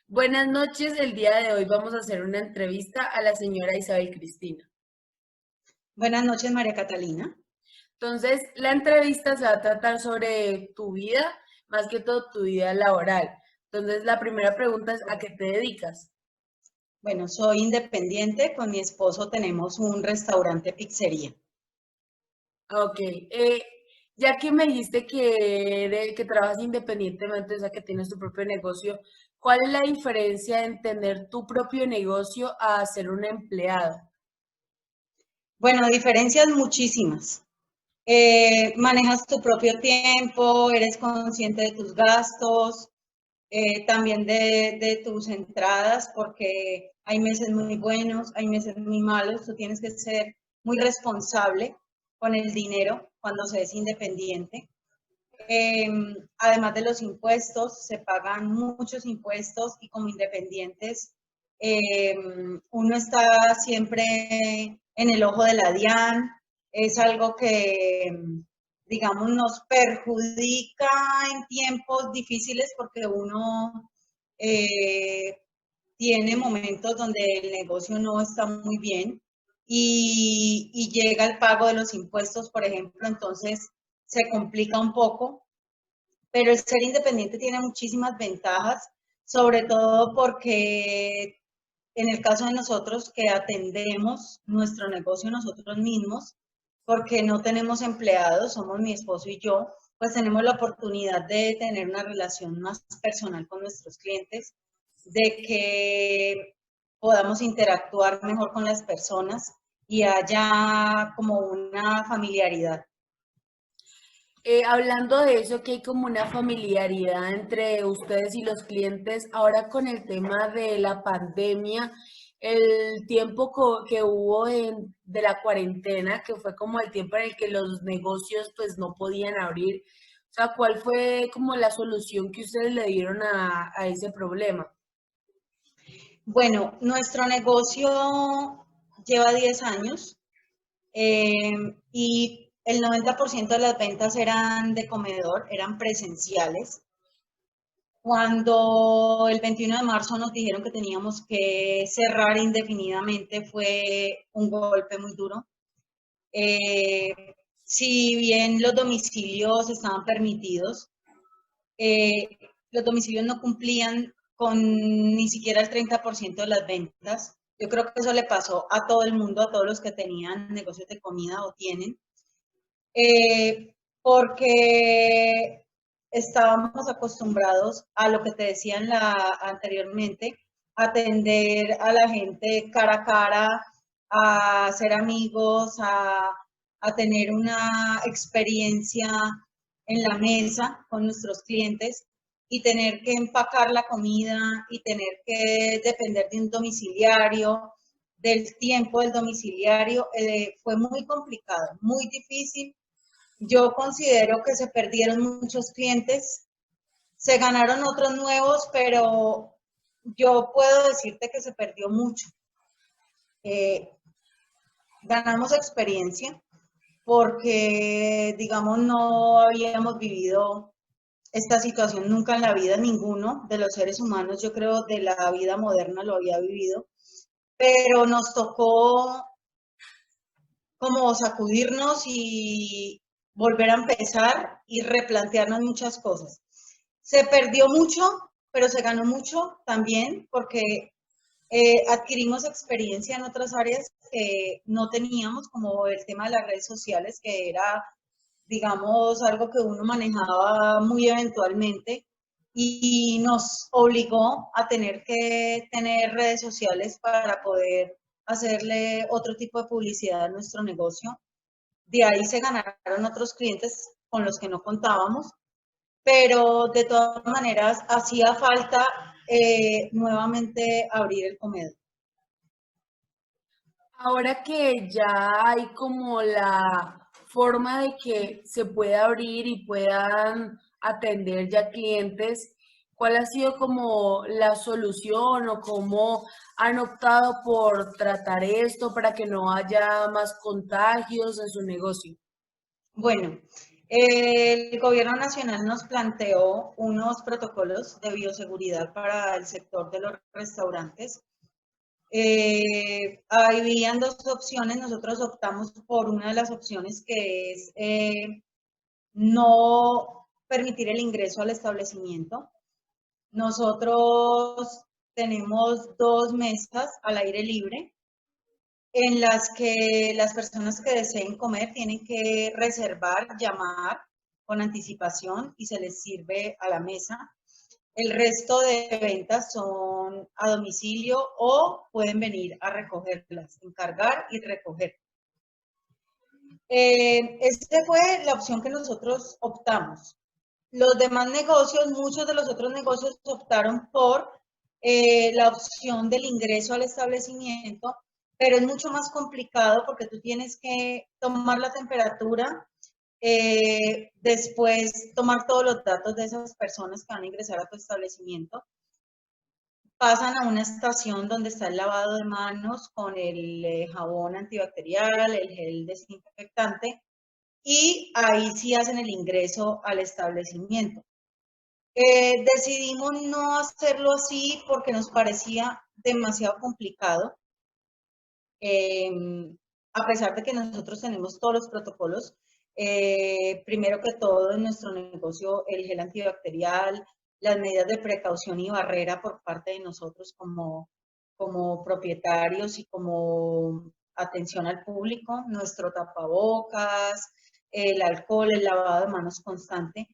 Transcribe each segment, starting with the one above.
Buenas noches, el día de hoy vamos a hacer una entrevista a la señora Isabel Cristina. Buenas noches, María Catalina. Entonces, la entrevista se va a tratar sobre tu vida, más que todo tu vida laboral. Entonces, la primera pregunta es, ¿a qué te dedicas? Bueno, soy independiente. Con mi esposo tenemos un restaurante pizzería. Ok, ya que me dijiste que trabajas independientemente, o sea, que tienes tu propio negocio, ¿cuál es la diferencia en tener tu propio negocio a ser un empleado? Bueno, diferencias muchísimas. Manejas tu propio tiempo, eres consciente de tus gastos, también de tus entradas, porque hay meses muy buenos, hay meses muy malos. Tú tienes que ser muy responsable con el dinero cuando se es independiente. Eh, Además de los impuestos, se pagan muchos impuestos y como independientes, eh, uno está siempre en el ojo de la DIAN. Es algo que, digamos, nos perjudica en tiempos difíciles porque uno eh, tiene momentos donde el negocio no está muy bien y llega el pago de los impuestos, por ejemplo, entonces se complica un poco, pero el ser independiente tiene muchísimas ventajas, sobre todo porque en el caso de nosotros que atendemos nuestro negocio nosotros mismos, porque no tenemos empleados, somos mi esposo y yo, pues tenemos la oportunidad de tener una relación más personal con nuestros clientes, de que podamos interactuar mejor con las personas y haya como una familiaridad. Hablando de eso, que hay como una familiaridad entre ustedes y los clientes, ahora con el tema de la pandemia, el tiempo que hubo de la cuarentena, que fue como el tiempo en el que los negocios pues no podían abrir, o sea, ¿cuál fue como la solución que ustedes le dieron a ese problema? Bueno, nuestro negocio lleva 10 años, y el 90% de las ventas eran de comedor, eran presenciales. Cuando el 21 de marzo nos dijeron que teníamos que cerrar indefinidamente, fue un golpe muy duro. Eh, si bien los domicilios estaban permitidos, eh, los domicilios no cumplían con ni siquiera el 30% de las ventas. Yo creo que eso le pasó a todo el mundo, a todos los que tenían negocios de comida o tienen, porque estábamos acostumbrados a lo que te decía anteriormente, atender a la gente cara a cara, a ser amigos, a tener una experiencia en la mesa con nuestros clientes y tener que empacar la comida y tener que depender de un domiciliario, del tiempo del domiciliario, fue muy complicado, muy difícil. Yo considero que se perdieron muchos clientes, se ganaron otros nuevos, pero yo puedo decirte que se perdió mucho. Eh, Ganamos experiencia porque, digamos, no habíamos vivido esta situación nunca en la vida, ninguno de los seres humanos, yo creo, de la vida moderna lo había vivido, pero nos tocó como sacudirnos y volver a empezar y replantearnos muchas cosas. Se perdió mucho, pero se ganó mucho también porque adquirimos experiencia en otras áreas que no teníamos, como el tema de las redes sociales, que era, digamos, algo que uno manejaba muy eventualmente y nos obligó a tener que tener redes sociales para poder hacerle otro tipo de publicidad a nuestro negocio. De ahí se ganaron otros clientes con los que no contábamos, pero de todas maneras hacía falta nuevamente abrir el comedor. Ahora que ya hay como la forma de que se pueda abrir y puedan atender ya clientes, ¿cuál ha sido como la solución o cómo han optado por tratar esto para que no haya más contagios en su negocio? Bueno, El gobierno nacional nos planteó unos protocolos de bioseguridad para el sector de los restaurantes. Habían dos opciones, nosotros optamos por una de las opciones que es no permitir el ingreso al establecimiento. Nosotros tenemos 2 mesas al aire libre en las que las personas que deseen comer tienen que reservar, llamar con anticipación y se les sirve a la mesa. El resto de ventas son a domicilio o pueden venir a recogerlas, encargar y recoger. Esta fue la opción que nosotros optamos. Los demás negocios, muchos de los otros negocios optaron por la opción del ingreso al establecimiento, pero es mucho más complicado porque tú tienes que tomar la temperatura, después tomar todos los datos de esas personas que van a ingresar a tu establecimiento, pasan a una estación donde está el lavado de manos con el jabón antibacterial, el gel desinfectante, y ahí sí hacen el ingreso al establecimiento. Decidimos no hacerlo así porque nos parecía demasiado complicado. A pesar de que nosotros tenemos todos los protocolos, primero que todo en nuestro negocio el gel antibacterial, las medidas de precaución y barrera por parte de nosotros como propietarios y como atención al público, nuestro tapabocas, el alcohol, el lavado de manos constante.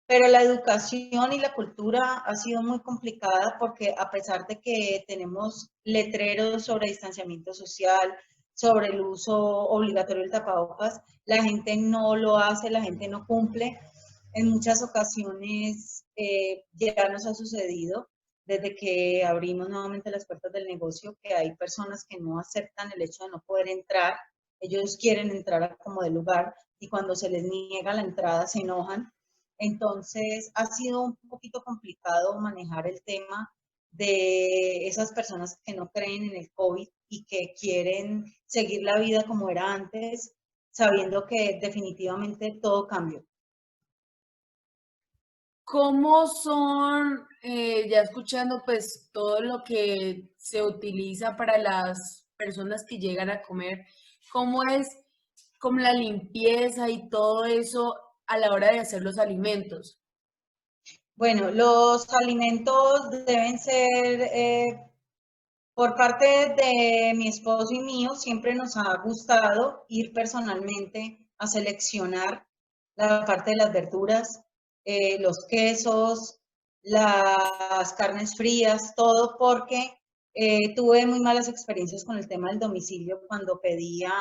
Pero la educación y la cultura ha sido muy complicada porque a pesar de que tenemos letreros sobre distanciamiento social, sobre el uso obligatorio del tapabocas, la gente no lo hace, la gente no cumple. En muchas ocasiones ya nos ha sucedido desde que abrimos nuevamente las puertas del negocio que hay personas que no aceptan el hecho de no poder entrar. Ellos quieren entrar a como de lugar y cuando se les niega la entrada se enojan. Entonces, ha sido un poquito complicado manejar el tema de esas personas que no creen en el COVID y que quieren seguir la vida como era antes, sabiendo que definitivamente todo cambió. ¿Cómo son, ya escuchando pues todo lo que se utiliza para las personas que llegan a comer, cómo es como la limpieza y todo eso a la hora de hacer los alimentos? Bueno, los alimentos deben ser, por parte de mi esposo y mío, siempre nos ha gustado ir personalmente a seleccionar la parte de las verduras, los quesos, las carnes frías, todo porque tuve muy malas experiencias con el tema del domicilio cuando pedía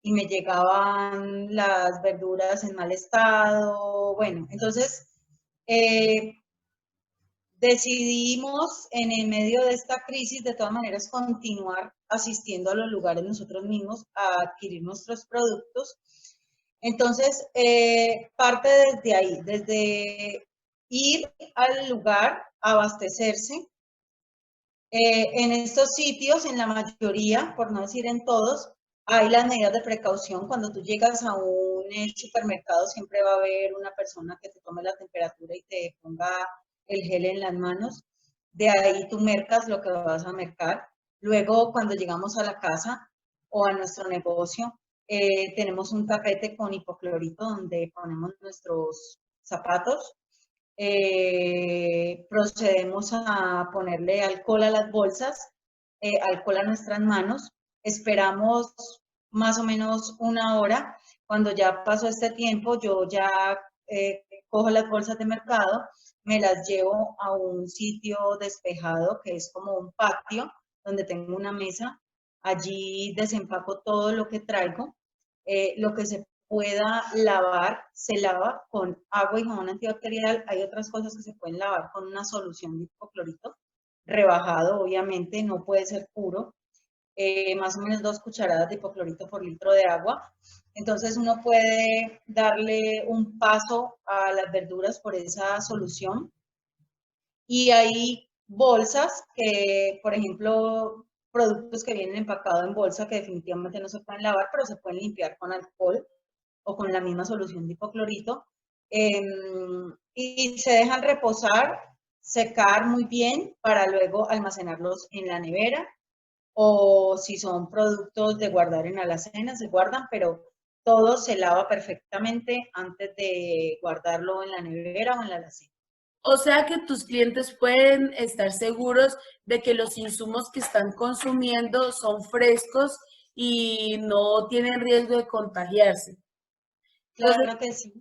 y me llegaban las verduras en mal estado. Bueno, entonces eh, decidimos en el medio de esta crisis, de todas maneras, continuar asistiendo a los lugares nosotros mismos a adquirir nuestros productos. Entonces, parte desde ahí, desde ir al lugar, abastecerse. En estos sitios, en la mayoría, por no decir en todos, hay las medidas de precaución. Cuando tú llegas a un supermercado, siempre va a haber una persona que te tome la temperatura y te ponga el gel en las manos. De ahí tú mercas lo que vas a mercar. Luego, cuando llegamos a la casa o a nuestro negocio, tenemos un tapete con hipoclorito donde ponemos nuestros zapatos. Procedemos a ponerle alcohol a las bolsas, alcohol a nuestras manos, esperamos más o menos una hora. Cuando ya pasó este tiempo, yo ya cojo las bolsas de mercado, me las llevo a un sitio despejado que es como un patio donde tengo una mesa. Allí desempaco todo lo que traigo, lo que se pueda lavar, se lava con agua y jabón antibacterial. Hay otras cosas que se pueden lavar con una solución de hipoclorito, rebajado, obviamente, no puede ser puro. Más o menos 2 cucharadas de hipoclorito por litro de agua. Entonces uno puede darle un paso a las verduras por esa solución. Y hay bolsas que, por ejemplo, productos que vienen empacados en bolsa que definitivamente no se pueden lavar, pero se pueden limpiar con alcohol o con la misma solución de hipoclorito. Y se dejan reposar, secar muy bien para luego almacenarlos en la nevera, o si son productos de guardar en alacena, se guardan, pero todo se lava perfectamente antes de guardarlo en la nevera o en la alacena. O sea que tus clientes pueden estar seguros de que los insumos que están consumiendo son frescos y no tienen riesgo de contagiarse. Entonces, Claro que sí.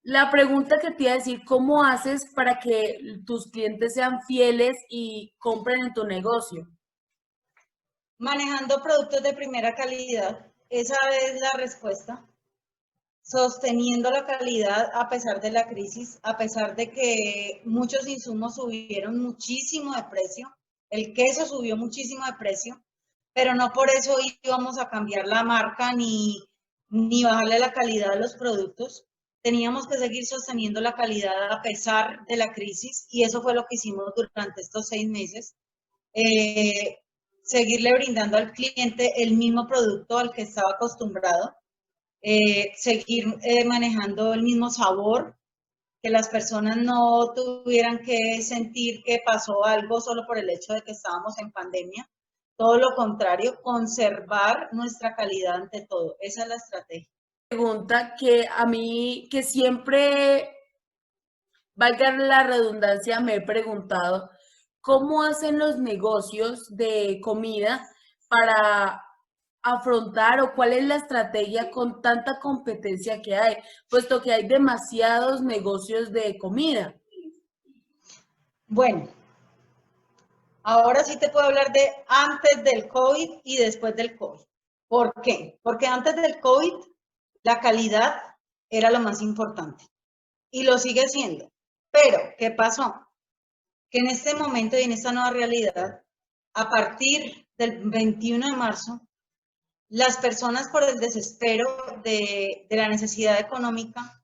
la pregunta que te iba a decir, ¿cómo haces para que tus clientes sean fieles y compren en tu negocio? Manejando productos de primera calidad, esa es la respuesta. Sosteniendo la calidad a pesar de la crisis, a pesar de que muchos insumos subieron muchísimo de precio, el queso subió muchísimo de precio, pero no por eso íbamos a cambiar la marca ni bajarle la calidad de los productos. Teníamos que seguir sosteniendo la calidad a pesar de la crisis y eso fue lo que hicimos durante estos 6 meses. Seguirle brindando al cliente el mismo producto al que estaba acostumbrado, seguir manejando el mismo sabor, que las personas no tuvieran que sentir que pasó algo solo por el hecho de que estábamos en pandemia. Todo lo contrario, conservar nuestra calidad ante todo. Esa es la estrategia. Pregunta que a mí, que siempre, valga la redundancia, me he preguntado, ¿cómo hacen los negocios de comida para afrontar o cuál es la estrategia con tanta competencia que hay, puesto que hay demasiados negocios de comida? Bueno, ahora sí te puedo hablar de antes del COVID y después del COVID. ¿Por qué? Porque antes del COVID la calidad era lo más importante y lo sigue siendo. Pero, ¿qué pasó? Que en este momento y en esta nueva realidad, a partir del 21 de marzo, las personas por el desespero de la necesidad económica,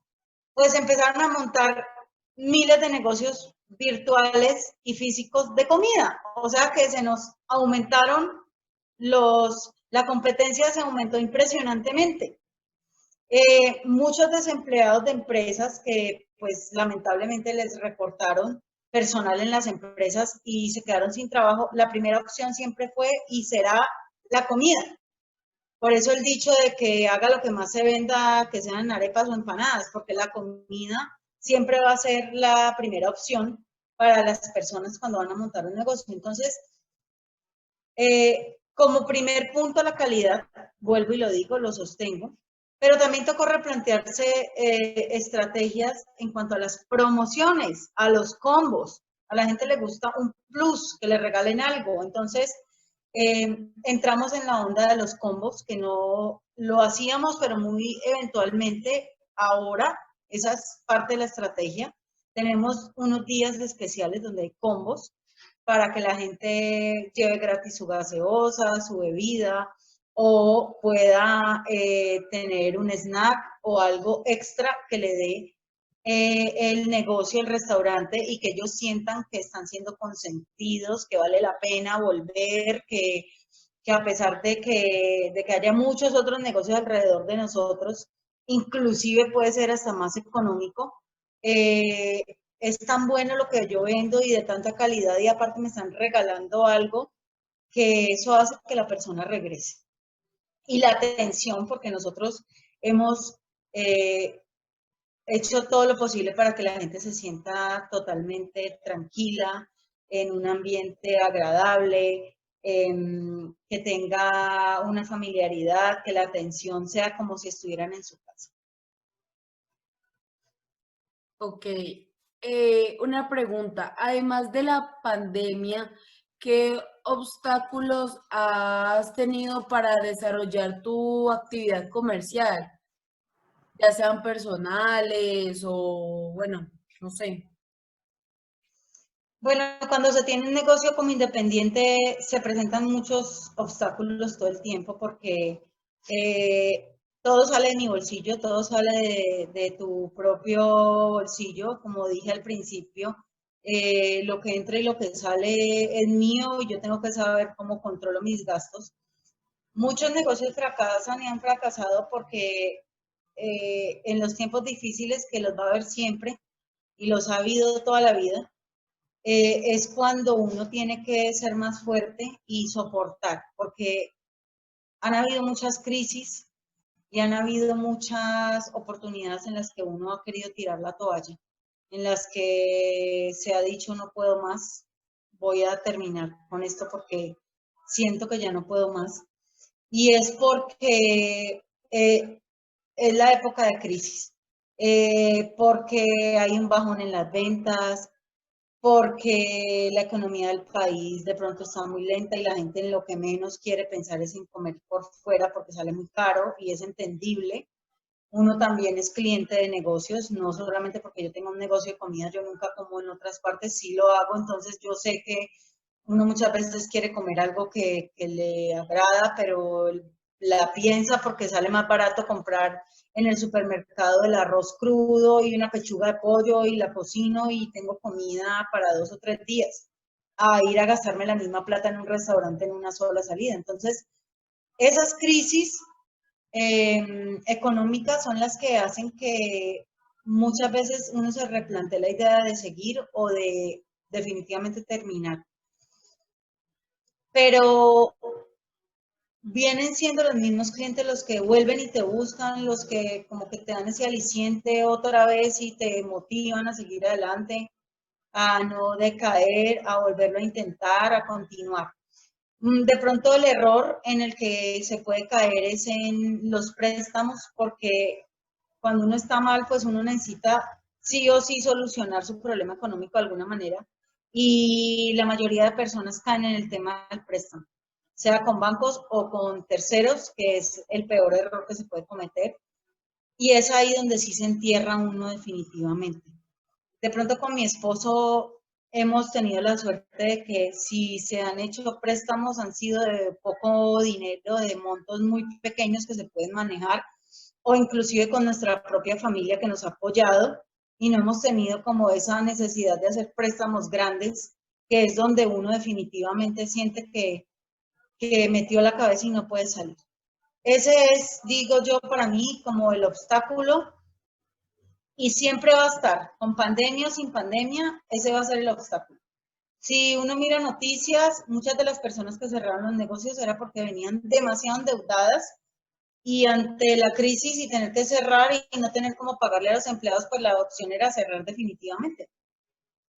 pues empezaron a montar miles de negocios virtuales y físicos de comida. O sea que se nos aumentaron la competencia se aumentó impresionantemente. Muchos desempleados de empresas que pues lamentablemente les recortaron personal en las empresas y se quedaron sin trabajo, la primera opción siempre fue y será la comida. Por eso el dicho de que haga lo que más se venda, que sean arepas o empanadas, porque la comida siempre va a ser la primera opción para las personas cuando van a montar un negocio. Entonces, como primer punto, la calidad, vuelvo y lo digo, lo sostengo, pero también tocó replantearse estrategias en cuanto a las promociones, a los combos. A la gente le gusta un plus, que le regalen algo. Entonces, entramos en la onda de los combos, que no lo hacíamos, pero muy eventualmente. Ahora, esa es parte de la estrategia. Tenemos unos días especiales donde hay combos para que la gente lleve gratis su gaseosa, su bebida, o pueda tener un snack o algo extra que le dé el negocio, el restaurante, y que ellos sientan que están siendo consentidos, que vale la pena volver, que a pesar de que haya muchos otros negocios alrededor de nosotros, inclusive puede ser hasta más económico, es tan bueno lo que yo vendo y de tanta calidad y aparte me están regalando algo que eso hace que la persona regrese. Y la atención, porque nosotros hemos hecho todo lo posible para que la gente se sienta totalmente tranquila, en un ambiente agradable, que tenga una familiaridad, que la atención sea como si estuvieran en su casa. Ok, una pregunta. Además de la pandemia, ¿qué obstáculos has tenido para desarrollar tu actividad comercial? Ya sean personales o, bueno, no sé. Bueno, cuando se tiene un negocio como independiente se presentan muchos obstáculos todo el tiempo porque todo sale de mi bolsillo, todo sale de tu propio bolsillo, como dije al principio. lo que entra y lo que sale es mío y yo tengo que saber cómo controlo mis gastos. Muchos negocios fracasan y han fracasado porque en los tiempos difíciles, que los va a haber siempre y los ha habido toda la vida, es cuando uno tiene que ser más fuerte y soportar, porque han habido muchas crisis y han habido muchas oportunidades en las que uno ha querido tirar la toalla, en las que se ha dicho no puedo más, voy a terminar con esto porque siento que ya no puedo más. Y es porque es la época de crisis, porque hay un bajón en las ventas, porque la economía del país de pronto está muy lenta y la gente en lo que menos quiere pensar es en comer por fuera porque sale muy caro y es entendible. Uno también es cliente de negocios, no solamente porque yo tengo un negocio de comida, yo nunca como en otras partes, sí lo hago, entonces yo sé que uno muchas veces quiere comer algo que le agrada, pero la piensa porque sale más barato comprar en el supermercado el arroz crudo y una pechuga de pollo y la cocino y tengo comida para 2 o 3 días, a ir a gastarme la misma plata en un restaurante en una sola salida. Entonces, esas crisis económicas son las que hacen que muchas veces uno se replantee la idea de seguir o de definitivamente terminar. Pero vienen siendo los mismos clientes los que vuelven y te buscan, los que como que te dan ese aliciente otra vez y te motivan a seguir adelante, a no decaer, a volverlo a intentar, a continuar. De pronto el error en el que se puede caer es en los préstamos, porque cuando uno está mal, pues uno necesita sí o sí solucionar su problema económico de alguna manera. Y la mayoría de personas caen en el tema del préstamo, sea con bancos o con terceros, que es el peor error que se puede cometer. Y es ahí donde sí se entierra uno definitivamente. De pronto con mi esposo hemos tenido la suerte de que si se han hecho préstamos han sido de poco dinero, de montos muy pequeños que se pueden manejar, o inclusive con nuestra propia familia que nos ha apoyado y no hemos tenido como esa necesidad de hacer préstamos grandes, que es donde uno definitivamente siente que metió la cabeza y no puede salir. Ese es, digo yo, para mí como el obstáculo y siempre va a estar, con pandemia o sin pandemia, ese va a ser el obstáculo. Si uno mira noticias, muchas de las personas que cerraron los negocios era porque venían demasiado endeudadas y ante la crisis y tener que cerrar y no tener cómo pagarle a los empleados, pues la opción era cerrar definitivamente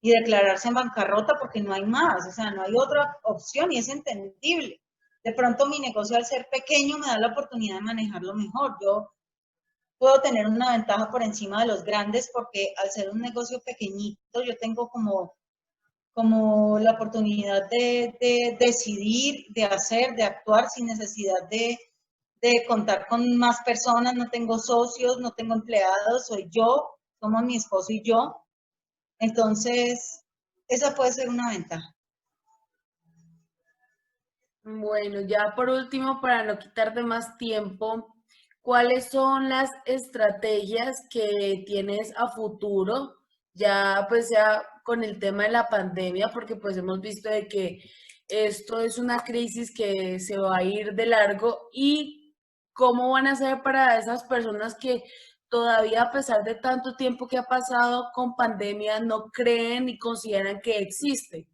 y declararse en bancarrota porque no hay más, o sea, no hay otra opción y es entendible. De pronto mi negocio al ser pequeño me da la oportunidad de manejarlo mejor. Yo puedo tener una ventaja por encima de los grandes porque al ser un negocio pequeñito yo tengo como la oportunidad de decidir, de hacer, de actuar sin necesidad de contar con más personas, no tengo socios, no tengo empleados, soy yo, somos mi esposo y yo. Entonces, esa puede ser una ventaja. Bueno, ya por último, para no quitarte más tiempo, ¿cuáles son las estrategias que tienes a futuro? Ya pues ya con el tema de la pandemia, porque pues hemos visto de que esto es una crisis que se va a ir de largo y cómo van a ser para esas personas que todavía a pesar de tanto tiempo que ha pasado con pandemia no creen y consideran que existe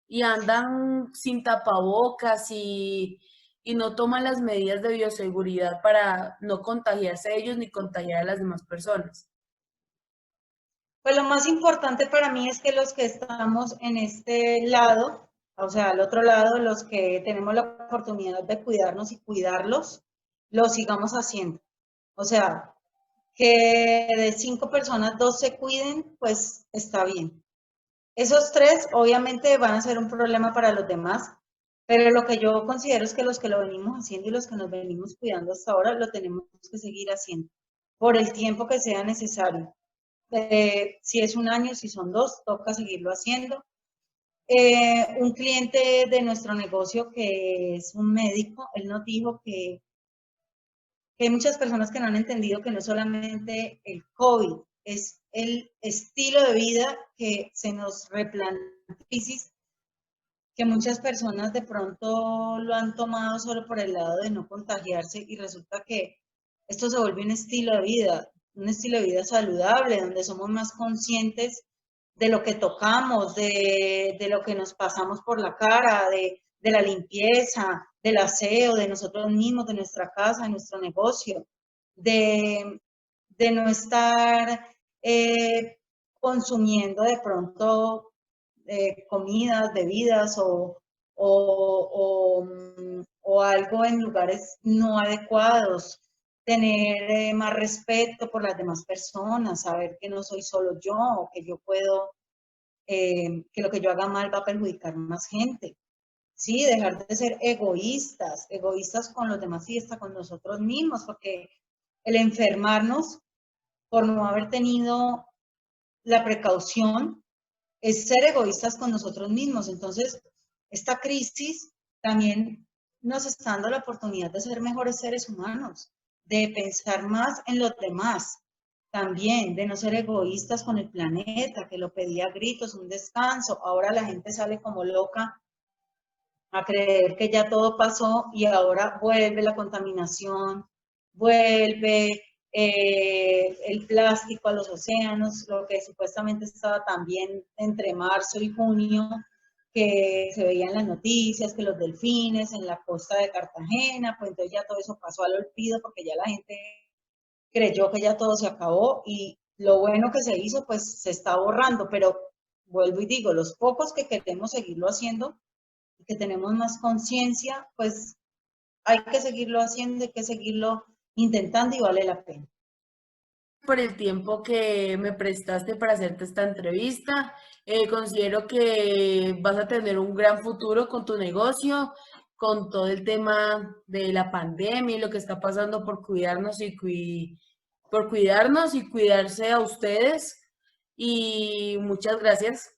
y andan sin tapabocas y no toman las medidas de bioseguridad para no contagiarse ellos ni contagiar a las demás personas. Pues lo más importante para mí es que los que estamos en este lado, o sea, al otro lado, los que tenemos la oportunidad de cuidarnos y cuidarlos, lo sigamos haciendo. O sea, que de 5 personas, 2 se cuiden, pues está bien. Esos 3 obviamente van a ser un problema para los demás, pero lo que yo considero es que los que lo venimos haciendo y los que nos venimos cuidando hasta ahora, lo tenemos que seguir haciendo por el tiempo que sea necesario. Si es un año, si son 2, toca seguirlo haciendo. Un cliente de nuestro negocio que es un médico, él nos dijo que hay muchas personas que no han entendido que no es solamente el COVID, es el estilo de vida que se nos replantea, que muchas personas de pronto lo han tomado solo por el lado de no contagiarse y resulta que esto se vuelve un estilo de vida saludable, donde somos más conscientes de lo que tocamos, de lo que nos pasamos por la cara, de la limpieza, del aseo, de nosotros mismos, de nuestra casa, de nuestro negocio, de, de no estar consumiendo de pronto comidas, bebidas o algo en lugares no adecuados, tener más respeto por las demás personas, saber que no soy solo yo, que yo puedo, que lo que yo haga mal va a perjudicar más gente. Sí, dejar de ser egoístas, egoístas con los demás y hasta con nosotros mismos, porque el enfermarnos por no haber tenido la precaución es ser egoístas con nosotros mismos. Entonces, esta crisis también nos está dando la oportunidad de ser mejores seres humanos, de pensar más en los demás, también de no ser egoístas con el planeta, que lo pedía a gritos, un descanso. Ahora la gente sale como loca a creer que ya todo pasó y ahora vuelve la contaminación, vuelve el plástico a los océanos, lo que supuestamente estaba también entre marzo y junio, que se veía en las noticias, que los delfines en la costa de Cartagena, pues entonces ya todo eso pasó al olvido porque ya la gente creyó que ya todo se acabó y lo bueno que se hizo pues se está borrando, pero vuelvo y digo, los pocos que queremos seguirlo haciendo, que tenemos más conciencia, pues hay que seguirlo haciendo, hay que seguirlo intentando y vale la pena. Por el tiempo que me prestaste para hacerte esta entrevista. Considero que vas a tener un gran futuro con tu negocio, con todo el tema de la pandemia y lo que está pasando por cuidarnos por cuidarnos y cuidarse a ustedes. Y muchas gracias.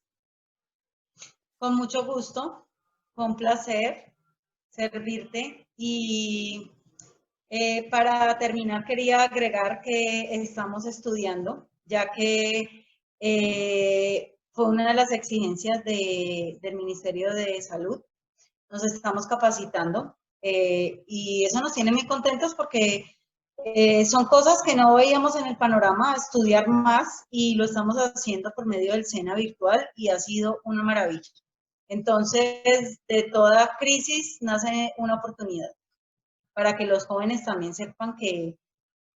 Con mucho gusto, con placer servirte y para terminar quería agregar que estamos estudiando, ya que fue una de las exigencias del Ministerio de Salud. Nos estamos capacitando y eso nos tiene muy contentos porque son cosas que no veíamos en el panorama, estudiar más y lo estamos haciendo por medio del SENA virtual y ha sido una maravilla. Entonces, de toda crisis nace una oportunidad para que los jóvenes también sepan que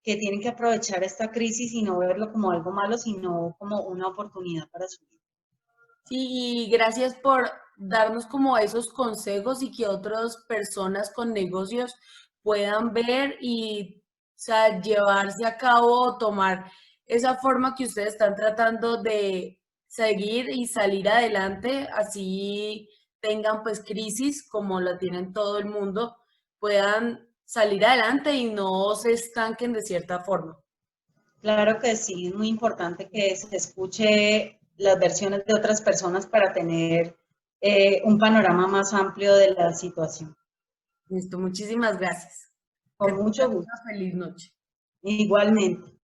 tienen que aprovechar esta crisis y no verlo como algo malo, sino como una oportunidad para su vida. Sí, y gracias por darnos como esos consejos y que otras personas con negocios puedan ver y, o sea, llevarse a cabo o tomar esa forma que ustedes están tratando de seguir y salir adelante, así tengan pues crisis como la tienen todo el mundo, puedan salir adelante y no se estanquen de cierta forma. Claro que sí, es muy importante que se escuche las versiones de otras personas para tener un panorama más amplio de la situación. Listo, muchísimas gracias. Que Con mucho tengan gusto. una feliz noche. Igualmente.